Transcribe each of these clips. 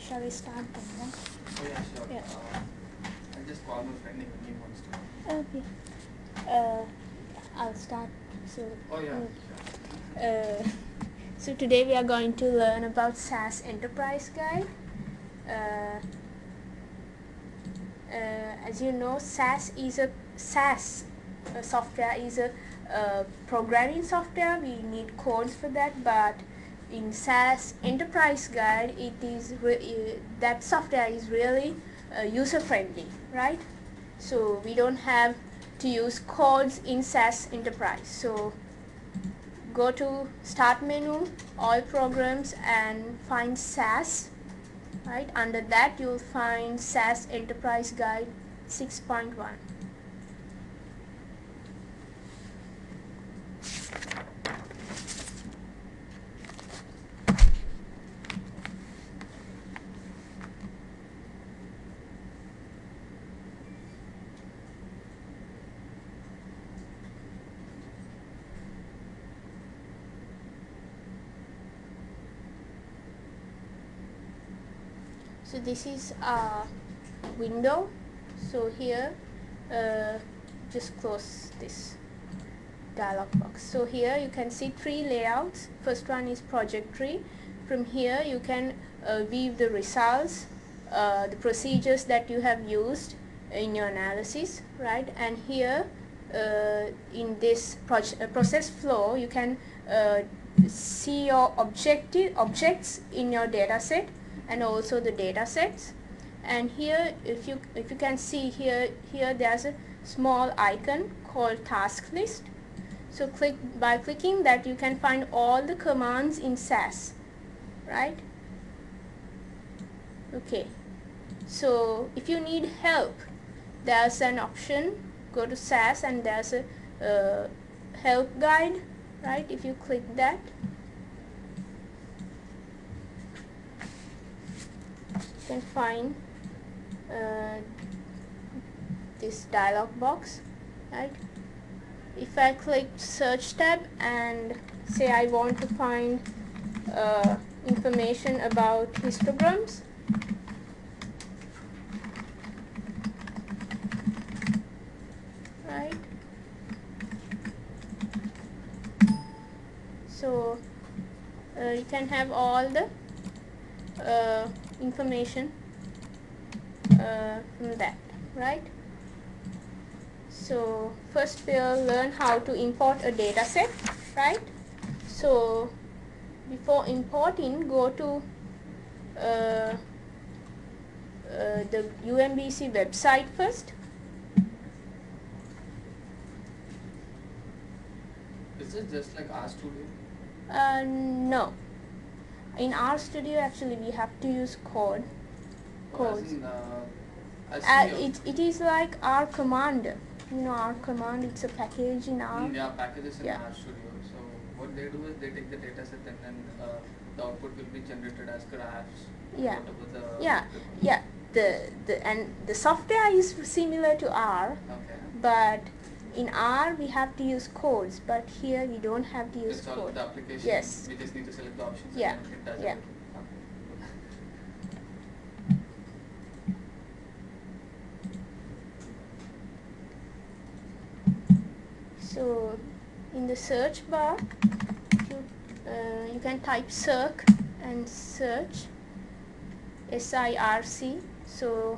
shall we start then? Right? Oh yeah, sure. Yeah. I'll just call my friend if he wants to. Okay. I'll start. So. Oh yeah. Sure. So today we are going to learn about SAS Enterprise Guide. As you know, SAS software is a programming software. We need codes for that, but in SAS Enterprise Guide, that software is really user friendly, right? So we don't have to use codes in SAS Enterprise. So go to Start menu, All Programs, and find SAS. Right, under that you'll find SAS Enterprise Guide 6.1. So this is a window. So here just close this dialog box. So here you can see three layouts. First one is project tree. From here you can view the results, the procedures that you have used in your analysis, right? And here in this process flow you can see your objects in your data set and also the data sets. And here if you can see here there's a small icon called task list. So by clicking that you can find all the commands in SAS, right? Okay, so if you need help, there's an option, go to SAS and there's a help guide, right? If you click that, you can find this dialog box, right? If I click search tab and say I want to find information about histograms, right? So you can have all the information from that, right? So first we'll learn how to import a data set, right? So before importing, go to the UMBC website first. Is it just like RStudio? No. In RStudio actually we have to use codes. It is like R command. You know R command, it's a package in R. Yeah, packages in RStudio. So what they do is they take the data set and then the output will be generated as graphs. Yeah. The software is similar to R. Okay. But in R we have to use codes, but here we don't have to use codes. The application. Yes. We just need to select the options. Yeah. And it does Yeah. everything. So in the search bar you can type CIRC and search SIRC. So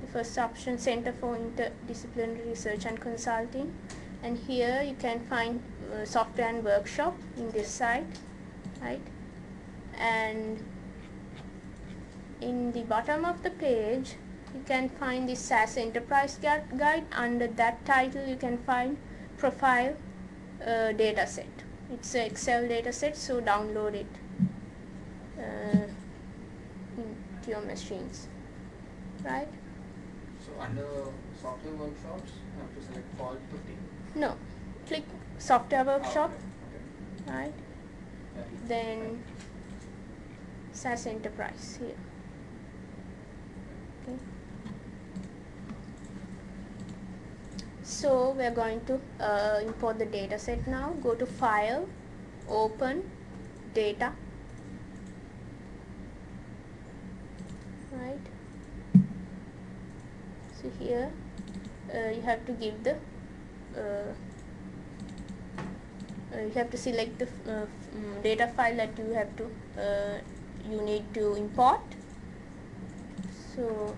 the first option, Center for Interdisciplinary Research and Consulting, and here you can find software and workshop in this site, right? And in the bottom of the page you can find the SAS Enterprise Guide. Under that title you can find profile data set. It's an Excel data set, so download it into your machines, right? So under software workshops, I have to select Fall 15. No, click software workshop, Okay. right? Yeah. Then SAS Enterprise here. Okay. So we are going to import the data set now. Go to File, Open, Data. right? So here you have to give the you have to select the data file that you have to you need to import. So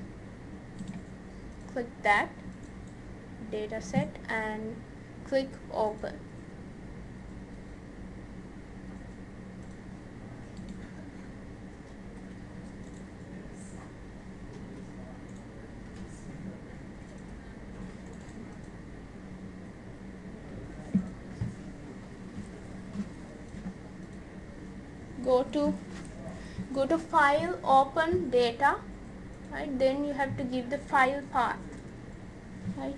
click that data set and click open. Go to file, open data, right? Then you have to give the file path, right?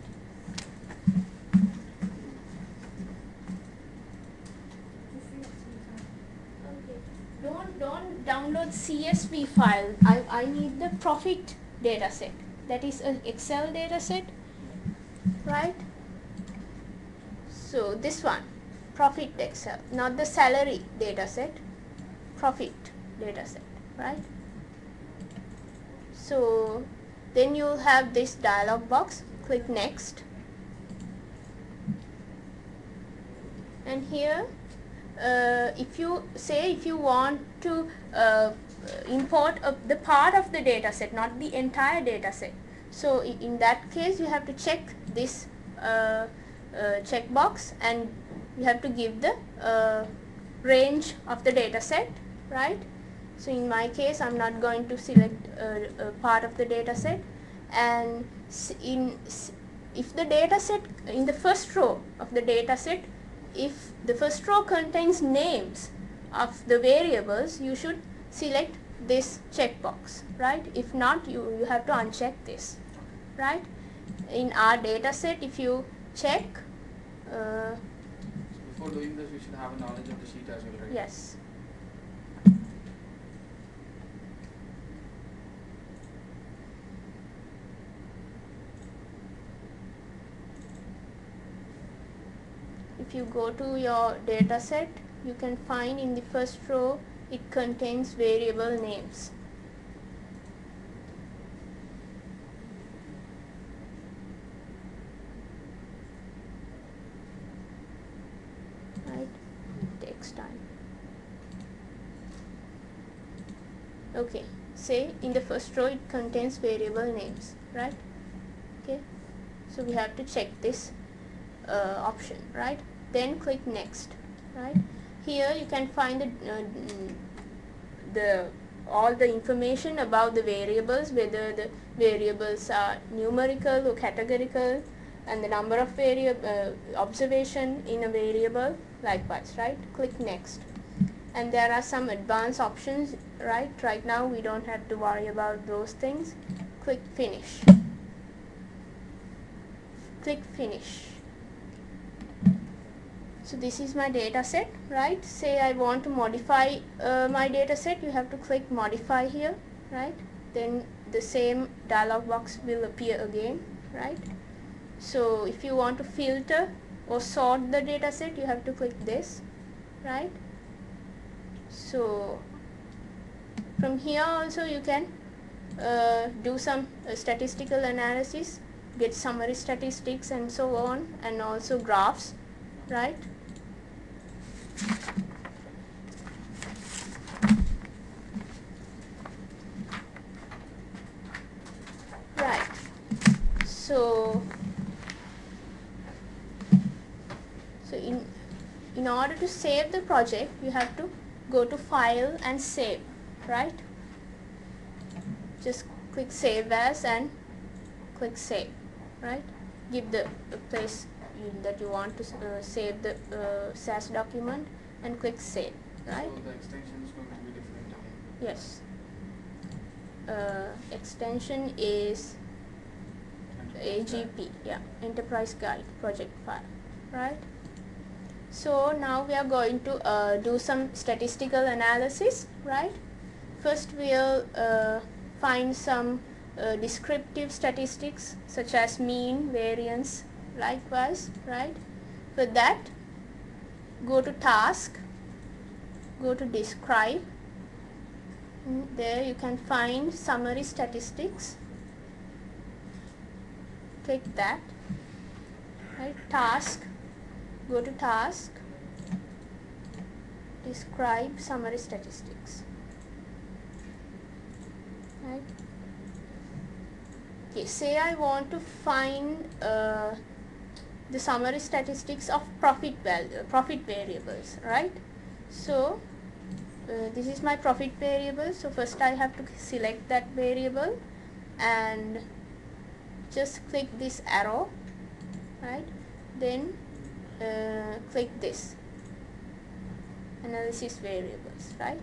Okay. Don't download CSV file. I need the profit data set. That is an Excel data set, right? So this one, profit Excel, not the salary data set, profit data set, right? So then you'll have this dialog box. Click next, and here if you want to import the part of the data set, not the entire data set, so in that case you have to check this checkbox, and you have to give the range of the data set, right? So in my case I'm not going to select a part of the data set, and if the data set in the first row of the data set, if the first row contains names of the variables, you should select this checkbox, right? If not, you have to uncheck this, right? In our data set, if you check before doing this, we should have a knowledge of the sheet as well, right? yes. If you go to your data set, you can find in the first row it contains variable names. Right? It takes time. Okay, say in the first row it contains variable names, right? Okay, so we have to check this option, right? Then click next, right? Here you can find all the information about the variables, whether the variables are numerical or categorical, and the number of observation in a variable, likewise, right? Click next, and there are some advanced options, right? Right now we don't have to worry about those things. Click finish. Click finish. So this is my data set, right? Say I want to modify my data set, you have to click modify here, right? Then the same dialog box will appear again, right? So if you want to filter or sort the data set, you have to click this, right? So from here also you can do some statistical analysis, get summary statistics and so on, and also graphs, right? Right. So in order to save the project, you have to go to file and save, right? Just click save as and click save, right? Give the place that you want to save the SAS document and click save, right? So the extension is going to be different again. Yes. Extension is AGP, yeah, Enterprise Guide Project File, right? So now we are going to do some statistical analysis, right? First we'll find some descriptive statistics such as mean, variance, likewise, right? For that, go to task, go to describe, There you can find summary statistics. Click that. Right, task, go to task, describe summary statistics. Right. Okay, say I want to find the summary statistics of profit variables, right? So this is my profit variable. So first I have to select that variable and just click this arrow, right? Then click this analysis variables, right?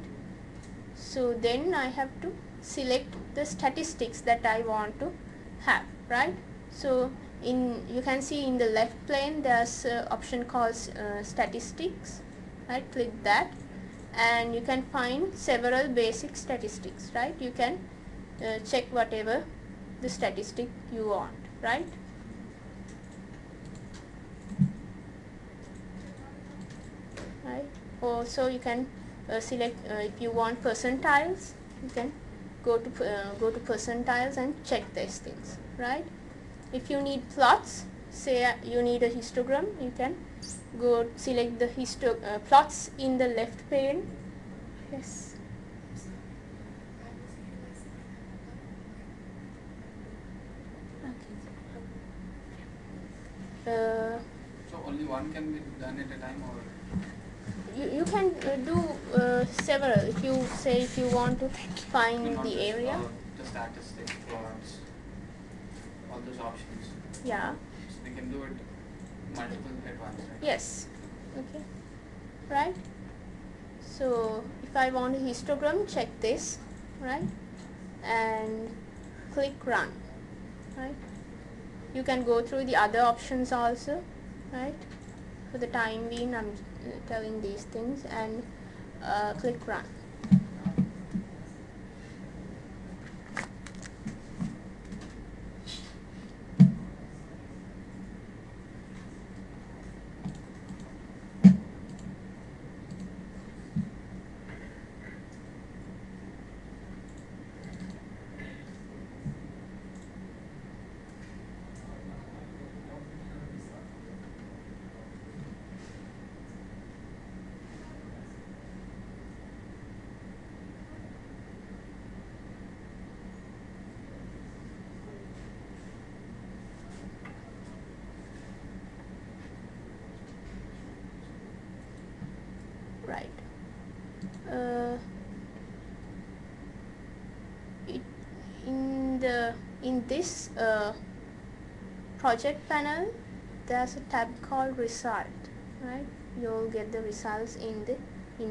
So then I have to select the statistics that I want to have, right? So you can see in the left plane there's an option called statistics, right? Click that and you can find several basic statistics, right? You can check whatever the statistic you want, right? Right. Also you can select if you want percentiles, you can go to percentiles and check these things, right? If you need plots, say you need a histogram, you can go select the plots in the left pane. Yes. Okay. So only one can be done at a time, or you can do several. If you want to find the area. The statistics, plots, all those options. Yeah. So we can do it multiple at once, right? Yes. Okay. Right. So if I want a histogram, check this, right, and click run, right. You can go through the other options also, right. For the time being I'm telling these things, and click run. Right. In this project panel, there's a tab called result, right. You'll get the results in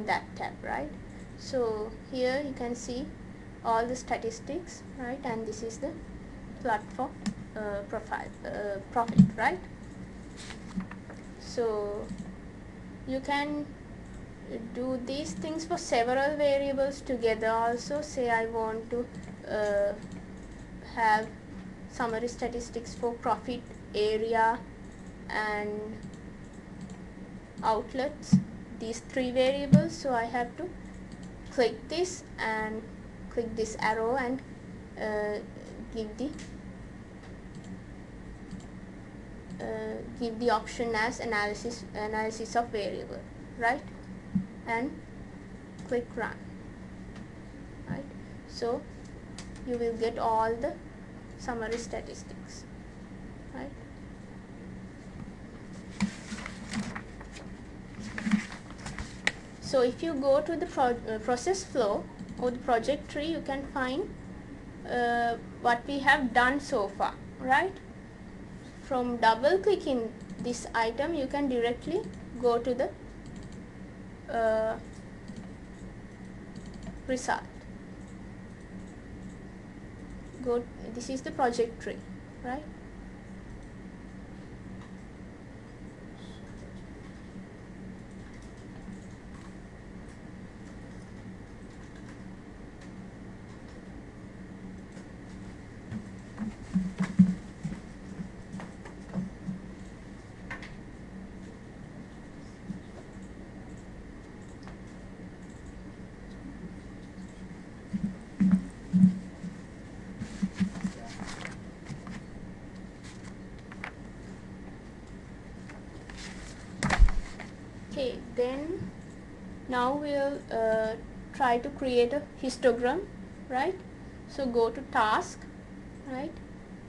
that tab, right. So here you can see all the statistics, right, and this is the plot for profit, right. So you can do these things for several variables together also. Say I want to have summary statistics for profit, area and outlets, these three variables. So I have to click this and click this arrow and give the option as analysis of variable, right, and click run, right. So you will get all the summary statistics, right. So if you go to the process flow or the project tree, you can find what we have done so far, right. From double clicking this item, you can directly go to the result. This is the project tree, right. then now we'll try to create a histogram, right? So go to task, right,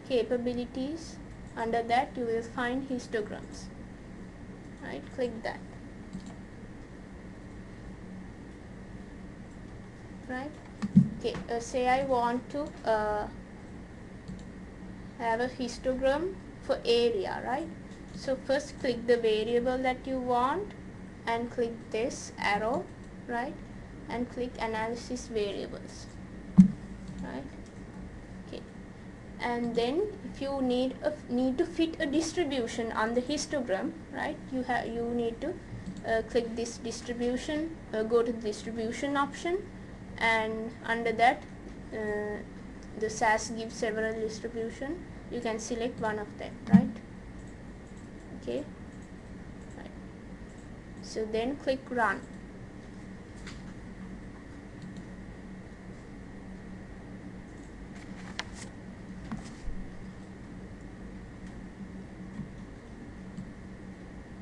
capabilities, under that you will find histograms, right, click that, right. Okay, say I want to have a histogram for area, right? So first click the variable that you want and click this arrow, right, and click analysis variables, right. Okay, and then if you need to fit a distribution on the histogram, right, you need to click this distribution, go to the distribution option, and under that the SAS gives several distribution. You can select one of them, right? Okay, right. So then click run.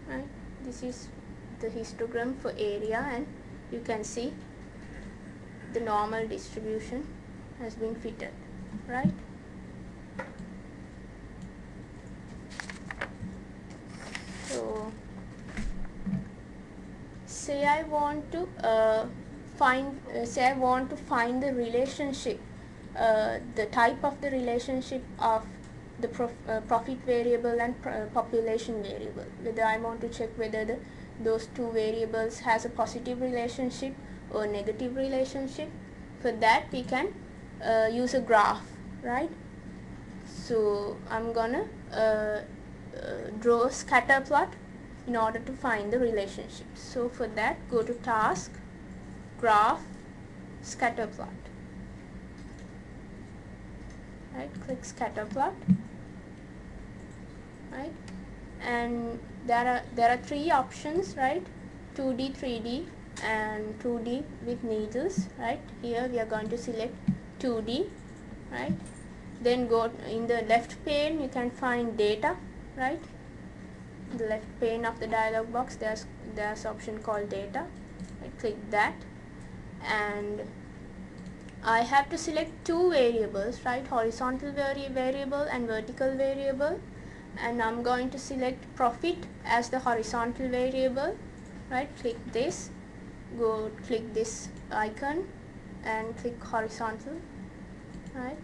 Right, this is the histogram for area, and you can see the normal distribution has been fitted, right? So say I want to find the relationship, the type of the relationship of the profit variable and population variable, whether I want to check whether those two variables has a positive relationship or negative relationship. For that we can use a graph, right? So I'm gonna draw a scatter plot in order to find the relationship. So for that, go to task, graph, scatter plot, right, click scatter plot, right, and there are three options, right, 2D, 3D and 2D with needles, right. Here we are going to select 2D, right. Then go in the left pane, you can find data, right. The left pane of the dialog box, there's option called data. I click that, and I have to select two variables, right, horizontal variable and vertical variable, and I'm going to select profit as the horizontal variable, right. Click this, click this icon and click horizontal, right,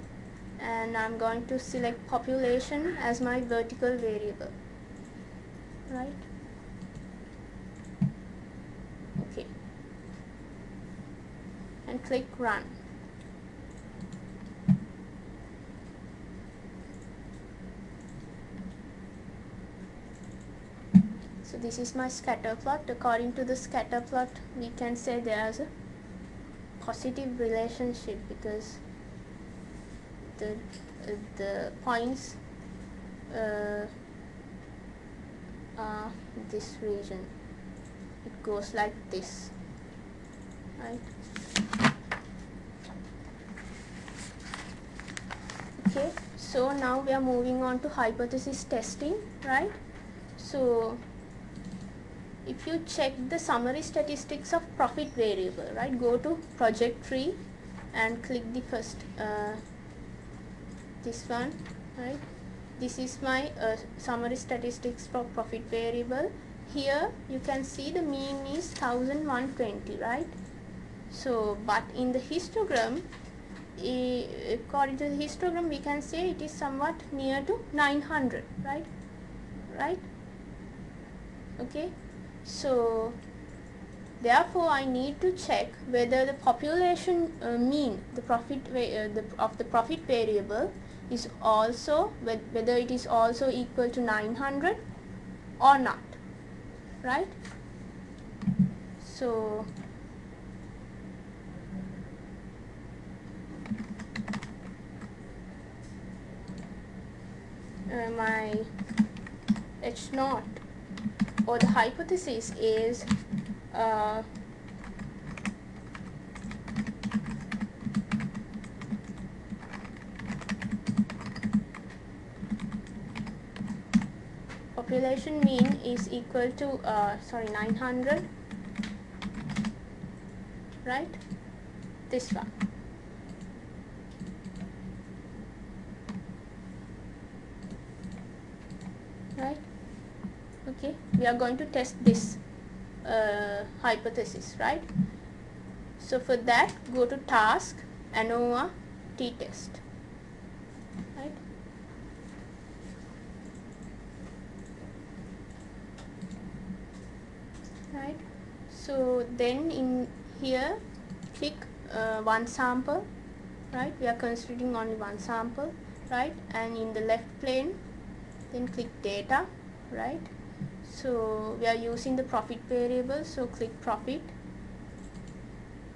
and I'm going to select population as my vertical variable, right. Okay, and click run. So this is my scatter plot. According to the scatter plot, we can say there's a positive relationship because the points are this region. It goes like this, right? Okay, so now we are moving on to hypothesis testing, right? So if you check the summary statistics of profit variable, right, go to project tree and click the first this one, right. This is my summary statistics for profit variable. Here you can see the mean is 1120, right. So but in the histogram, according to the histogram, we can say it is somewhat near to 900, right. Okay, so therefore I need to check whether the population mean, the profit of the profit variable is also, whether it is also equal to 900 or not, right. So my H naught or the hypothesis is population mean is equal to 900 right? This one. Right? Okay, we are going to test this hypothesis, right? So for that, go to task, ANOVA, t-test, right? Right. So then in here, click one sample, right? We are considering only one sample, right? And in the left plane, then click data, right? So we are using the profit variable, so click profit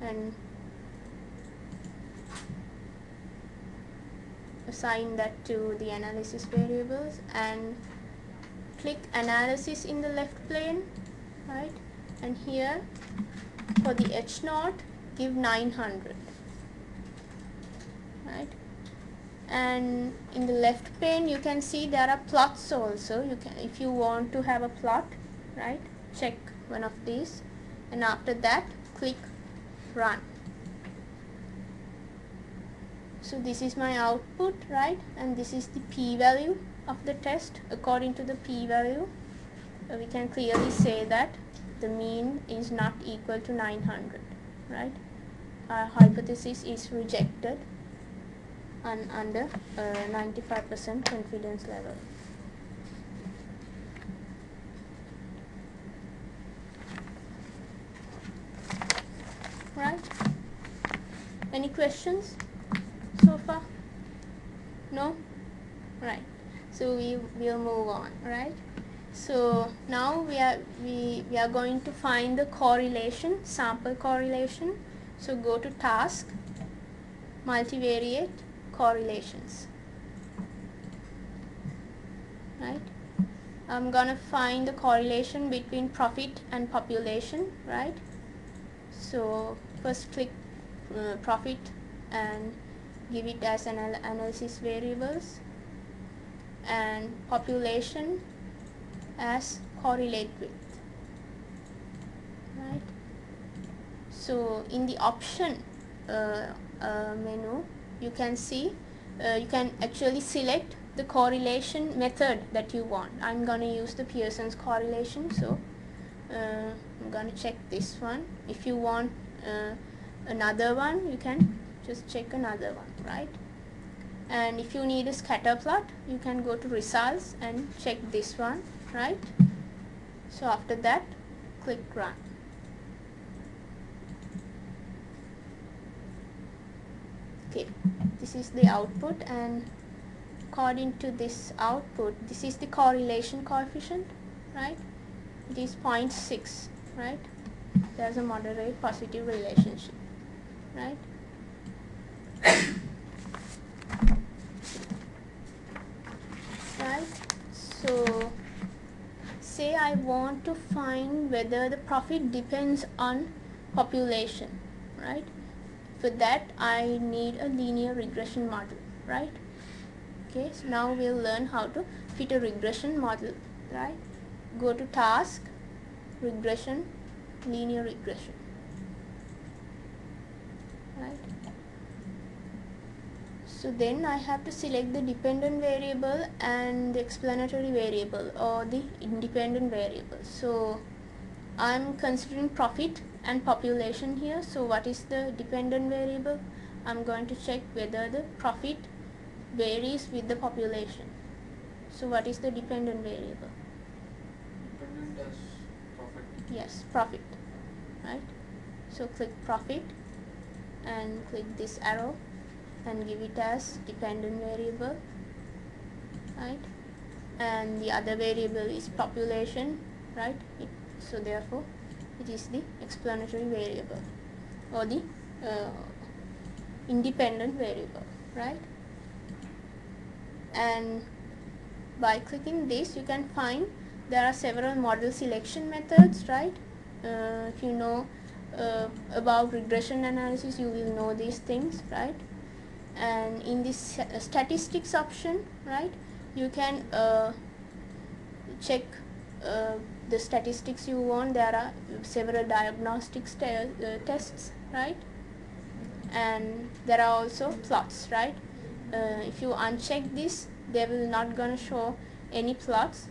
and assign that to the analysis variables, and click analysis in the left plane, right? And here for the H0, give 900, right? And in the left pane you can see there are plots also. You can, if you want to have a plot, right, check one of these, and after that click run. So this is my output, right? And this is the p-value of the test. According to the p-value, we can clearly say that the mean is not equal to 900, right? Our hypothesis is rejected and under 95% confidence level. Right? Any questions so far? No? Right. So we will move on, right? So now we are going to find the correlation, sample correlation. So go to task, multivariate correlations, right? I'm gonna find the correlation between profit and population, right? So first click profit and give it as an analysis variables, and population as correlate with, right? So in the option menu, you can see you can actually select the correlation method that you want. I'm gonna use the Pearson's correlation, so I'm gonna check this one. If you want another one, you can just check another one, right? And if you need a scatter plot, you can go to results and check this one, right? So after that, click run. Okay, this is the output, and according to this output, this is the correlation coefficient, right? It is 0.6, right? There's a moderate positive relationship, right? Right? So say I want to find whether the profit depends on population, right? For that I need a linear regression model, right? Okay, so now we'll learn how to fit a regression model, right? Go to task, regression, linear regression, right? So then I have to select the dependent variable and the explanatory variable, or the independent variable. So I'm considering profit and population here. So what is the dependent variable? I'm going to check whether the profit varies with the population. So what is the dependent variable? Dependent as profit. Yes, profit, right? So click profit and click this arrow and give it as dependent variable, right? And the other variable is population, right? So therefore it is the explanatory variable, or the independent variable, right? And by clicking this, you can find there are several model selection methods, right? If you know about regression analysis, you will know these things, right? And in this statistics option, right, you can check the statistics you want. There are several diagnostic tests right? And there are also plots, right? If you uncheck this, they will not gonna show any plots.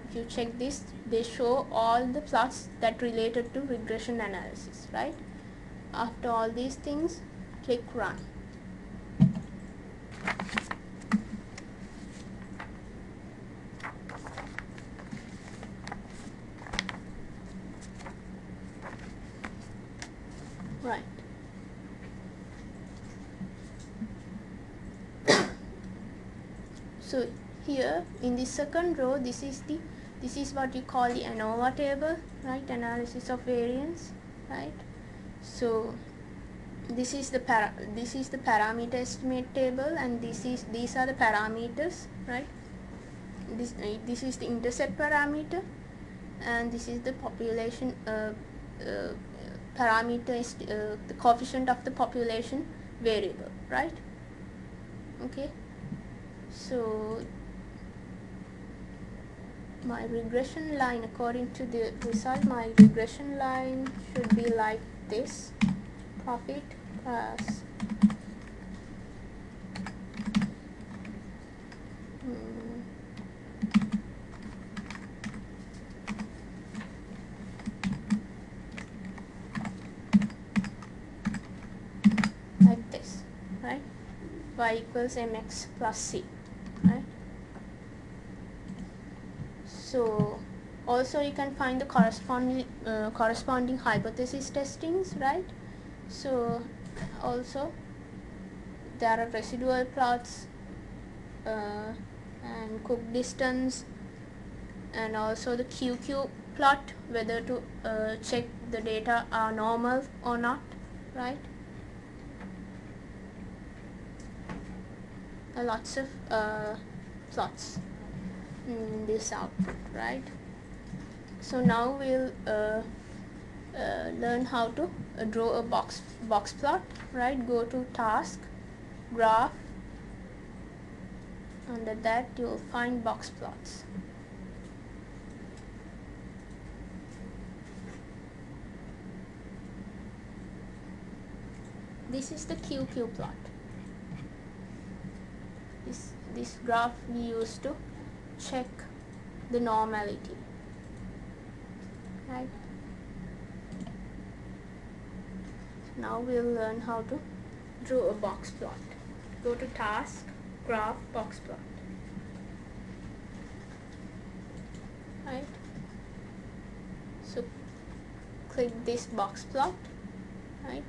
If you check this, they show all the plots that related to regression analysis, right? After all these things, click run. Right. So here in the second row, this is what you call the ANOVA table, right? Analysis of variance, right? So this is the parameter estimate table, and these are the parameters, right? This is the intercept parameter, and this is the population parameter, the coefficient of the population variable, right? Okay, so my regression line, according to the result, my regression line should be like this: profit plus like this, right? Y equals mx plus c, right? So also you can find the corresponding hypothesis testings, right? So also there are residual plots and cook distance, and also the QQ plot, whether to check the data are normal or not, right? Lots of plots in this output, right? So now we'll learn how to draw a box plot, right? Go to task, graph, under that you'll find box plots. This is the QQ plot. This graph we use to check the normality, right? Now we'll learn how to draw a box plot. Go to task, graph, box plot, right? So click this box plot, right?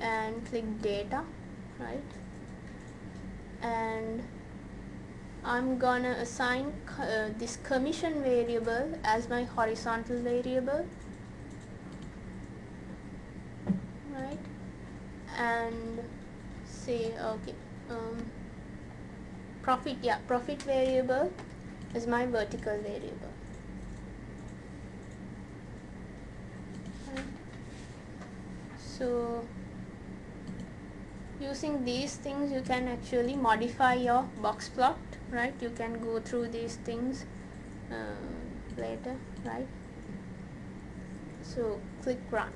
And click data, right? And I'm gonna assign this commission variable as my horizontal variable, right? And say okay, profit variable is my vertical variable, right? So using these things you can actually modify your box plot, right? You can go through these things later, right? So click run.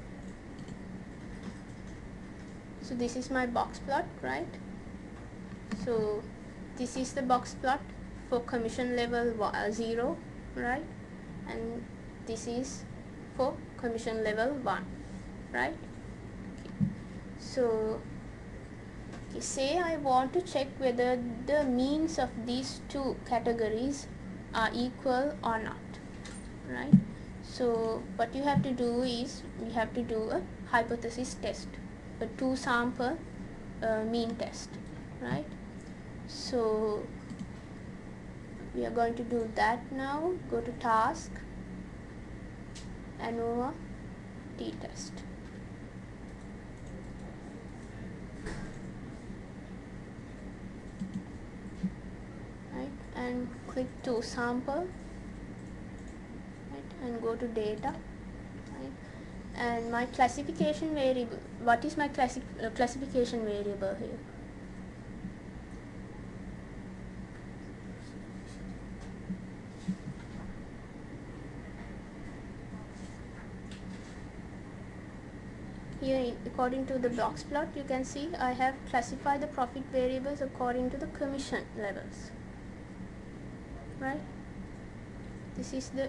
So this is my box plot, right? So this is the box plot for commission level 0, right? And this is for commission level 1, right? Okay. So say I want to check whether the means of these two categories are equal or not, right? So what you have to do is you have to do a hypothesis test, a 2 sample mean test, right? So we are going to do that now. Go to task, ANOVA t-test. And click to sample, right? And go to data, right? And my classification variable, what is my classification variable here? here according to the box plot you can see I have classified the profit variables according to the commission levels, right? This is the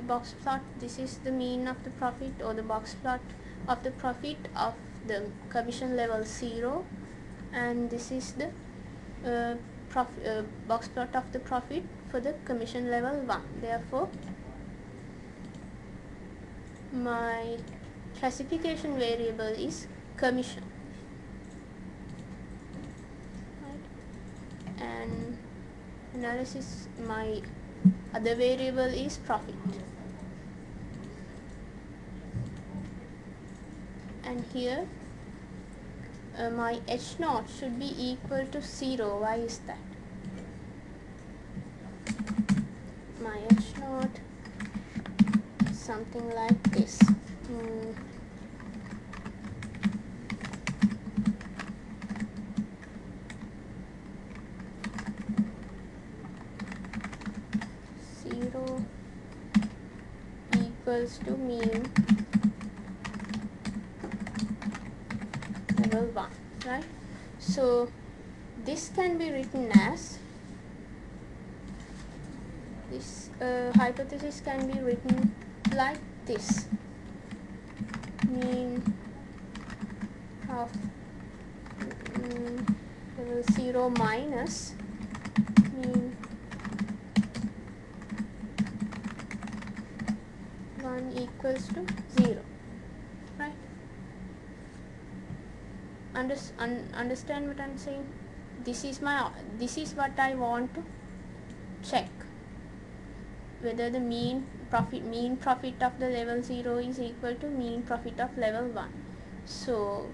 box plot, this is the mean of the profit, or the box plot of the profit of the commission level 0, and this is the box plot of the profit for the commission level 1. Therefore my classification variable is commission, right? And analysis, my other variable is profit, and here my H0 should be equal to 0. Why is that? My H0 something like this. Zero equals to mean level 1, right? So this can be written as, this hypothesis can be written like this: mean of level 0 minus mean 1 equals to 0, right? Understand what I'm saying? This is what I want to check, whether the mean profit of the level 0 is equal to mean profit of level 1. So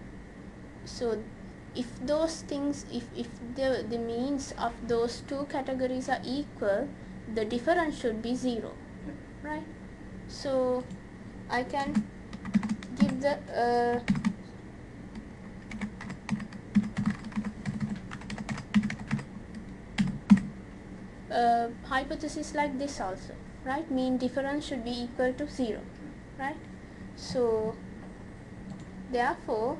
if those things, if the means of those two categories are equal, the difference should be 0, right? So I can give the hypothesis like this also, right? Mean difference should be equal to 0, right? So therefore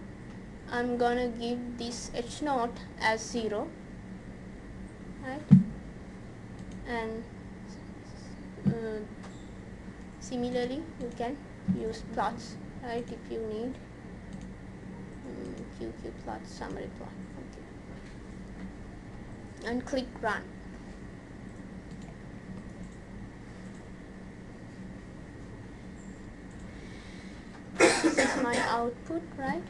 I'm gonna give this H0 as 0, right? And similarly you can use plots, right, if you need QQ plot, summary plot, okay, and click run. This is my output, right?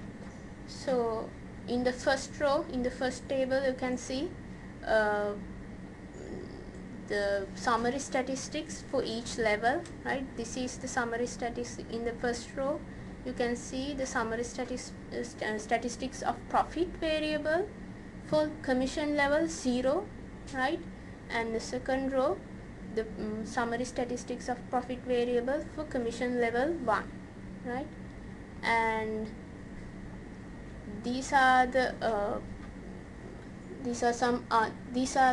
So in the first row, in the first table, you can see the summary statistics for each level, right? This is the summary statistic. In the first row you can see the summary statistics of profit variable for commission level 0, right? And the second row, the summary statistics of profit variable for commission level 1, right? And these are the these are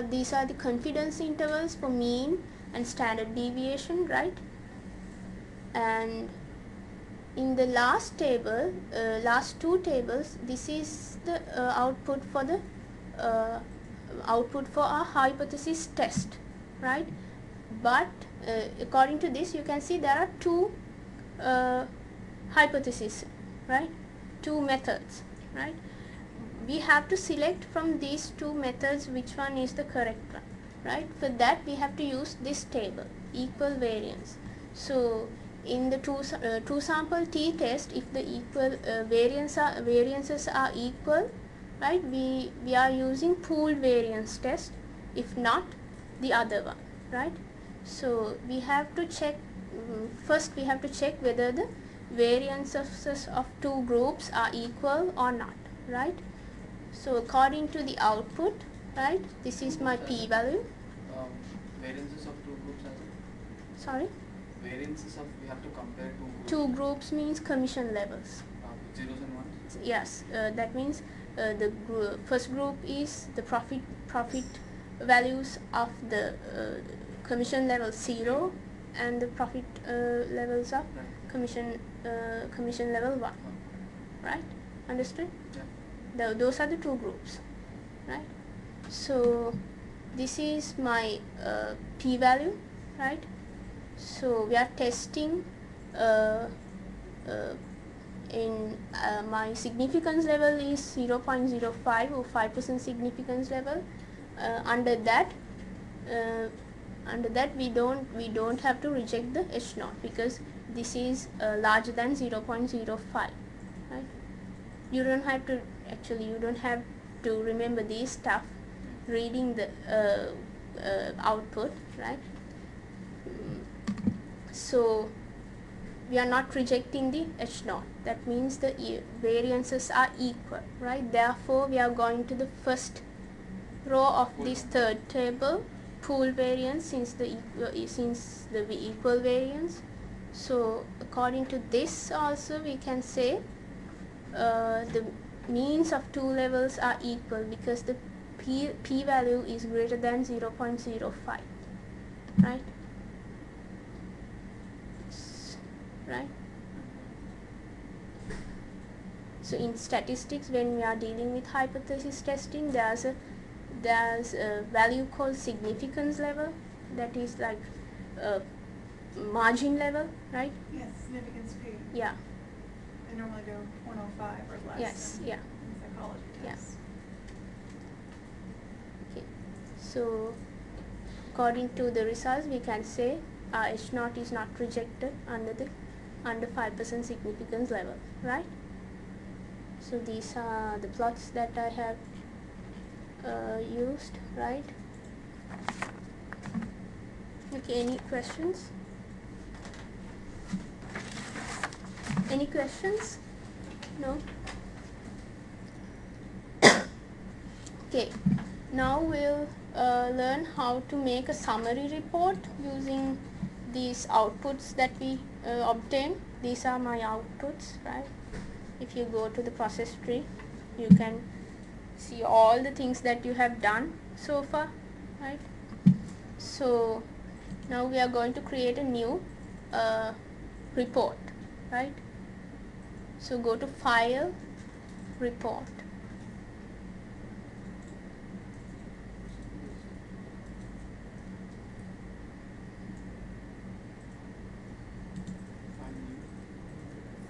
the confidence intervals for mean and standard deviation, right? And in the last table, last two tables, this is the output for the output for our hypothesis test, right? But according to this, you can see there are two hypotheses, right? Two methods, right? We have to select from these two methods which one is the correct one, right? For that we have to use this table, equal variance. So in the two sample t-test, if the equal variances are equal, right, we are using pooled variance test. If not, the other one, right? So we have to check, first we have to check whether the variances of two groups are equal or not, right? So according to the output, right, this is my p-value. Variances of two groups as well? Sorry? Variances of, we have to compare two groups. Two groups means commission levels. Zeros and ones? Yes, that means the first group is the profit values of the commission level 0, and the profit levels of commission level 1. right? Understood? Yeah. Those are the two groups, right? So this is my p-value, right? So we are testing in my significance level is 0.05 or 5% significance level. Under that we don't have to reject the H naught because this is larger than 0.05, right? You don't have to remember this stuff reading the output, right? So we are not rejecting the H naught. That means the variances are equal, right? Therefore we are going to the first row of this third table, pool variance, since the equal variance. So according to this also we can say the means of two levels are equal because the p value is greater than 0.05, right? Right. So in statistics, when we are dealing with hypothesis testing, there's a value called significance level, that is like margin level, right? Yes, significance P. Yeah. They normally go 105 or less. Yes. Yeah. In psychology tests. Okay. So according to the results, we can say H naught is not rejected under 5% significance level, right? So these are the plots that I have used, right? Okay, any questions? Any questions? No? Okay, now we'll learn how to make a summary report using these outputs that we obtain. These are my outputs, right? If you go to the process tree, you can see all the things that you have done so far, right? So now we are going to create a new report, right? So go to File, Report.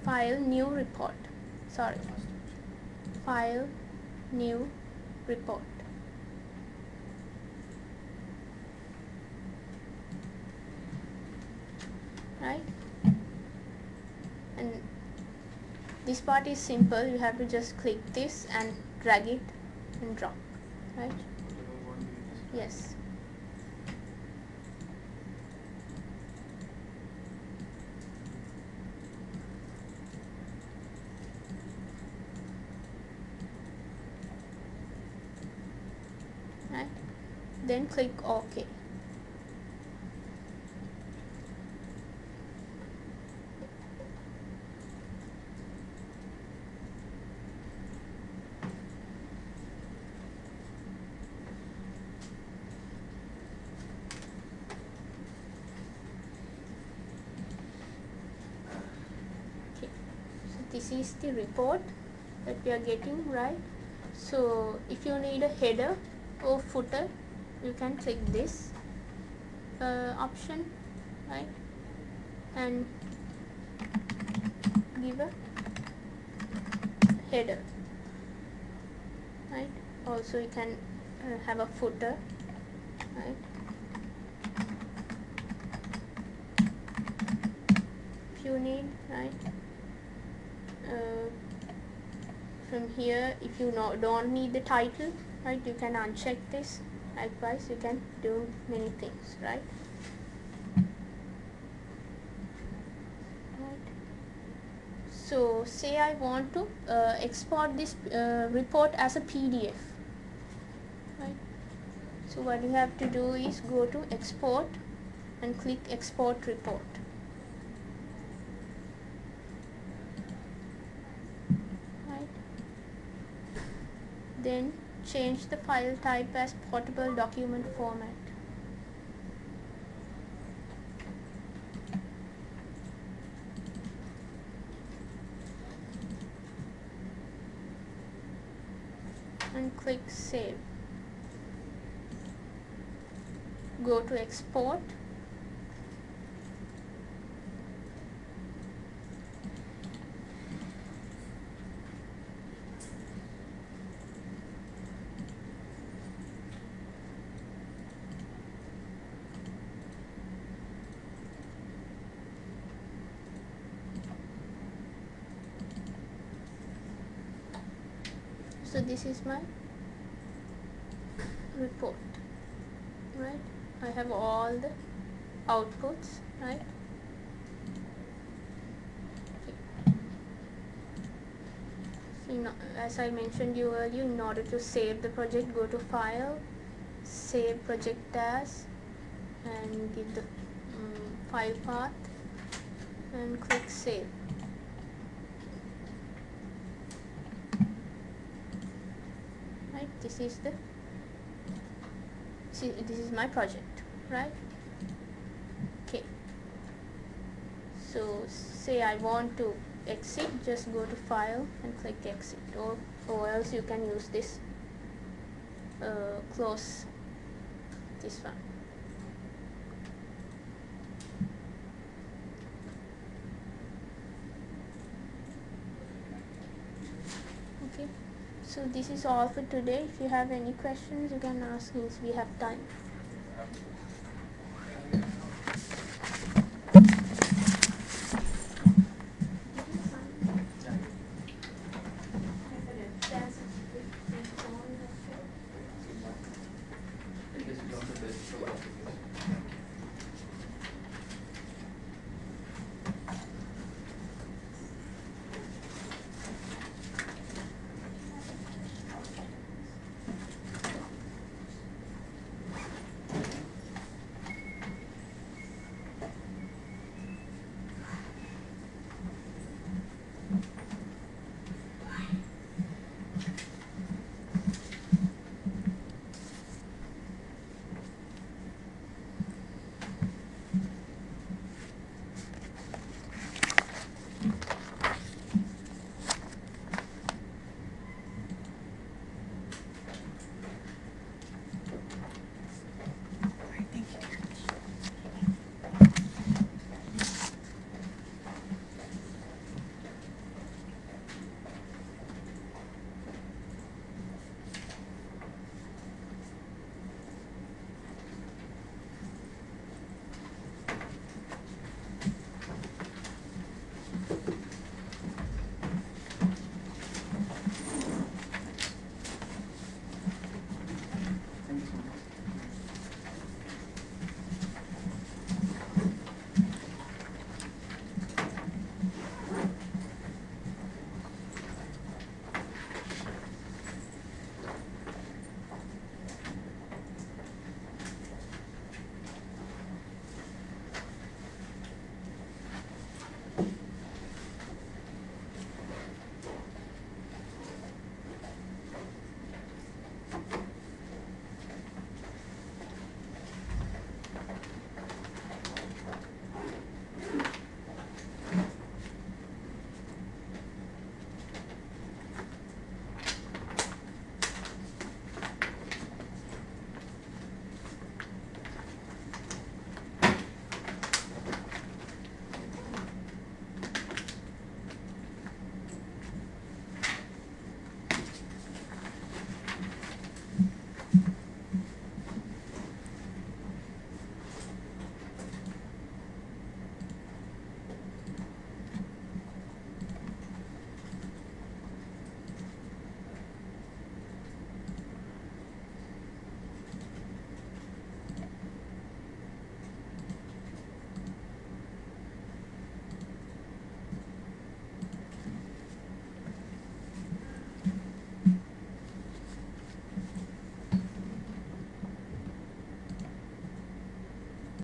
File, New Report. Sorry. File, New Report. Right? And this part is simple. You have to just click this and drag it and drop. Right? Yes. Right? Then click OK. This is the report that we are getting, right? So if you need a header or footer, you can click this option, right? And give a header, right? Also you can have a footer, right? If you need, right? From here, if you don't need the title, right, you can uncheck this. Likewise, you can do many things, right? So say I want to export this report as a PDF, right? So what you have to do is go to Export and click Export Report. Then change the file type as portable document format. click save. Go to export. So this is my report, right? I have all the outputs, right? So as I mentioned you earlier, in order to save the project, go to File, Save Project As, and give the file path and click Save. Right, this is my project, right? Okay, so say I want to exit, just go to File and click Exit, or else you can use this close this one. Okay, so this is all for today. If you have any questions, you can ask me if we have time.